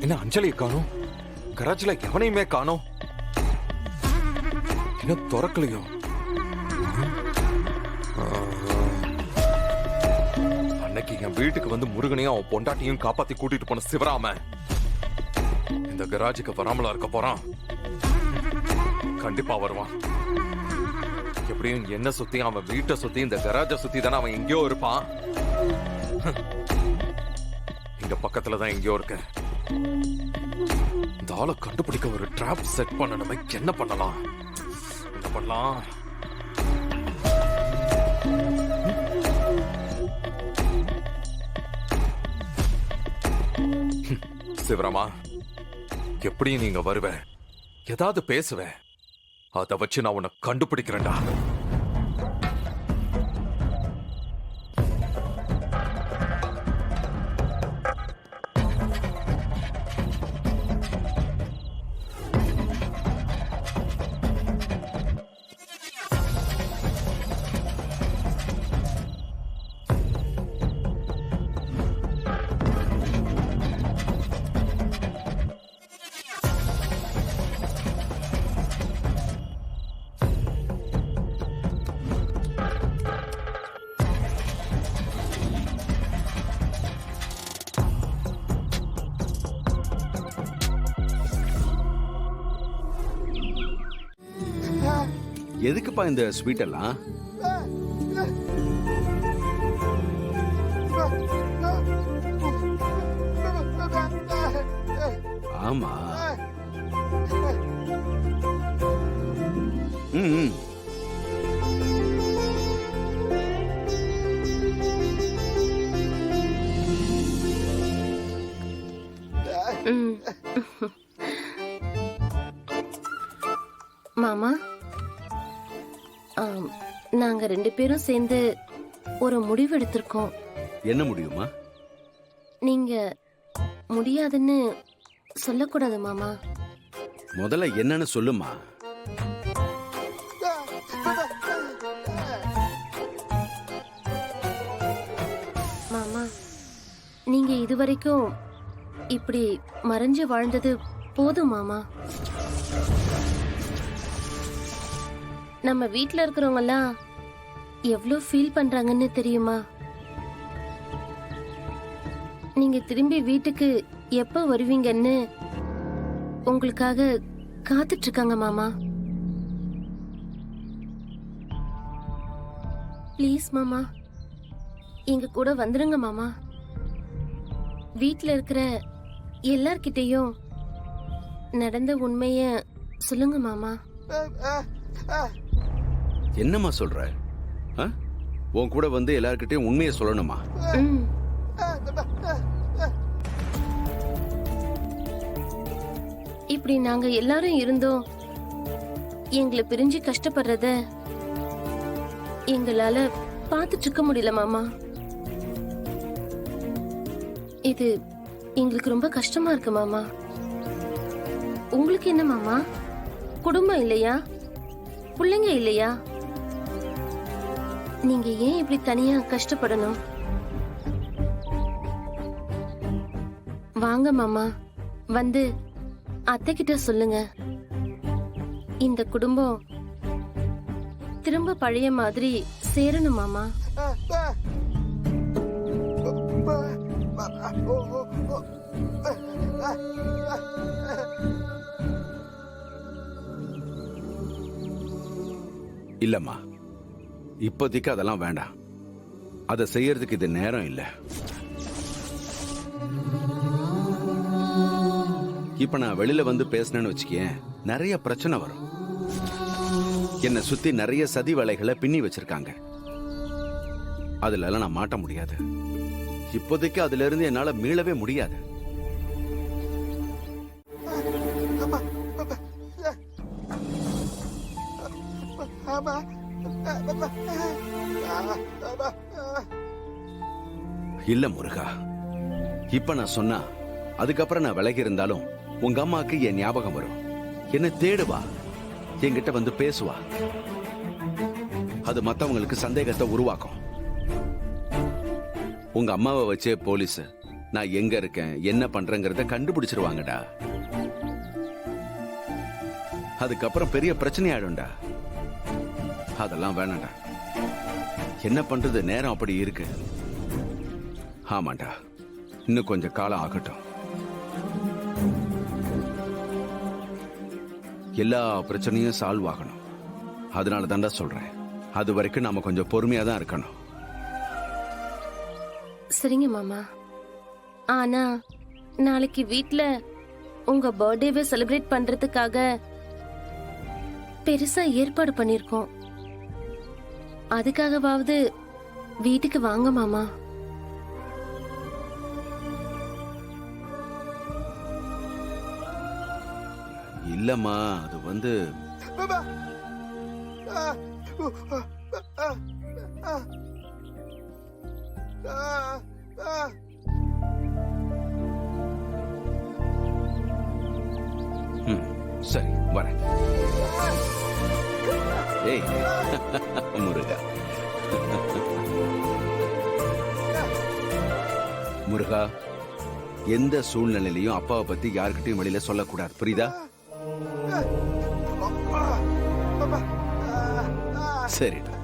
என்ன அஞ்சலியை காணோம், கராச்சில எவனையுமே காணோம், என்ன திறக்கலையோ? அன்னைக்கு என் வீட்டுக்கு வந்து முருகனையும் அவன் பொண்டாட்டியும் காப்பாத்தி கூட்டிட்டு போன சிவராம இந்த கராஜுக்கு வராமலா இருக்க போறான். கண்டிப்பா வருவான். எப்படியும் என்ன சுத்தி, அவன் வீட்டை சுத்தி, இந்த கராஜை சுத்தி தானே அவன் எங்கேயோ இருப்பான். இங்க பக்கத்துல தான் எங்கேயோ இருக்கு. இந்த ஆளை கண்டுபிடிக்க ஒரு ட்ராப் செட் பண்ணணுமே. என்ன பண்ணலாம், என்ன பண்ணலாம்? சிவராமா, எப்படியும் நீங்க வருவ, ஏதாவது பேசுவ, அதை வச்சு நான் உன்னை கண்டுபிடிக்கிறேன்டா. எதுக்குப்பா இந்த ஸ்வீட் எல்லாம்? ஆமா. ம். மாமா, நாங்க 2 பேரும் சேர்ந்து ஒரு முடிவு எடுத்திருக்கோம். என்ன முடியுமா? நீங்க முடியாதுன்னு சொல்லக்கூடாது மாமா. முதல்ல என்னன்னு சொல்லுமா. மாமா, நீங்க இதுவரைக்கும் இப்படி மறைஞ்சு வாழ்ந்தது போதும் மாமா. நம்ம வீட்ல இருக்கிறவங்க எல்லாம் எவ்வளவு ஃபீல் பண்றாங்கன்னு தெரியுமா? நீங்க திரும்பி வீட்டுக்கு எப்ப வருவீங்கன்னு உங்களுக்காக காத்துட்டு இருக்காங்க மாமா. ப்ளீஸ் மாமா, எங்க கூட வந்துருங்க மாமா. வீட்ல இருக்கிற எல்லார்கிட்டயும் நடந்த உண்மைய சொல்லுங்க மாமா. என்னம்மா சொல்ற? உன் கூட வந்து எல்லார்கிட்டயும் உண்மையை சொல்லணுமா? இப்படி நாங்க எல்லாரும் இருந்தோம் எங்களை பிரிஞ்சு கஷ்டப்படுறத எங்களால பார்த்துட்டு இருக்க முடியல மாமா. இது எங்களுக்கு ரொம்ப கஷ்டமா இருக்கு மாமா. உங்களுக்கு என்ன மாமா, குடும்பம் இல்லையா, பிள்ளைங்க இல்லையா? நீங்க ஏன் இப்படி தனியா கஷ்டப்படணும்? வாங்க மாமா, வந்து அத்தை கிட்ட சொல்லுங்க. இந்த குடும்பம் திரும்ப பழைய மாதிரி சேரணும் மாமா. இல்லம்மா, இப்போதைக்கு அதெல்லாம் வேண்டாம். அதை செய்யறதுக்கு இது நேரம் இல்ல. இப்ப நான் வெளியில வந்து பேசினேன்னு வச்சுக்கேன், நிறைய பிரச்சனை வரும். என்னை சுத்தி நிறைய சதி வேலைகளை பின்னி வச்சிருக்காங்க. அதுல எல்லாம் நான் மாட்ட முடியாது. இப்போதைக்கு அதுல இருந்து என்னால மீளவே முடியாது. இல்ல முருகா, இப்ப நான் சொன்னா அதுக்கப்புறம் நான் விலகி இருந்தாலும் உங்க அம்மாக்கு என் ஞாபகம் வரும். என்ன தேடுவா, என்கிட்ட வந்து பேசுவா. அது மத்தவங்களுக்கு சந்தேகத்தை உருவாக்கும். உங்க அம்மாவை வச்சே போலீஸ் நான் எங்க இருக்கேன் என்ன பண்றேங்கிறத கண்டுபிடிச்சிருவாங்கடா. அதுக்கப்புறம் பெரிய பிரச்சனை ஆயிடும்டா. அதெல்லாம் வேணாம்டா. என்ன பண்றது, நேரம் அப்படி இருக்கு. ஆமாண்டா, இன்னும் கொஞ்சம் காலம் ஆகட்டும். எல்லா பிரச்சனையும் சால்வ் ஆகணும். அதனால தான்டா சொல்றேன், அது வரைக்கும் நாம கொஞ்சம் பொறுமையா தான் இருக்கணும். சரிங்க மாமா. ஆனா நாளைக்கு வீட்ல உங்க பர்த்டேவை செலிப்ரேட் பண்றதுக்காக பெருசா ஏற்பாடு பண்ணிருக்கோம். அதுக்காகவாவது வீட்டுக்கு வாங்க மாமா. இல்லம்மா, அது வந்து சரி வரேன். ஏய் முருகா, முருகா, எந்த சூழ்நிலையிலையும் அப்பாவை பத்தி யாருக்கிட்டையும் வெளியில சொல்லக்கூடாது, புரியுதா? சரிடா.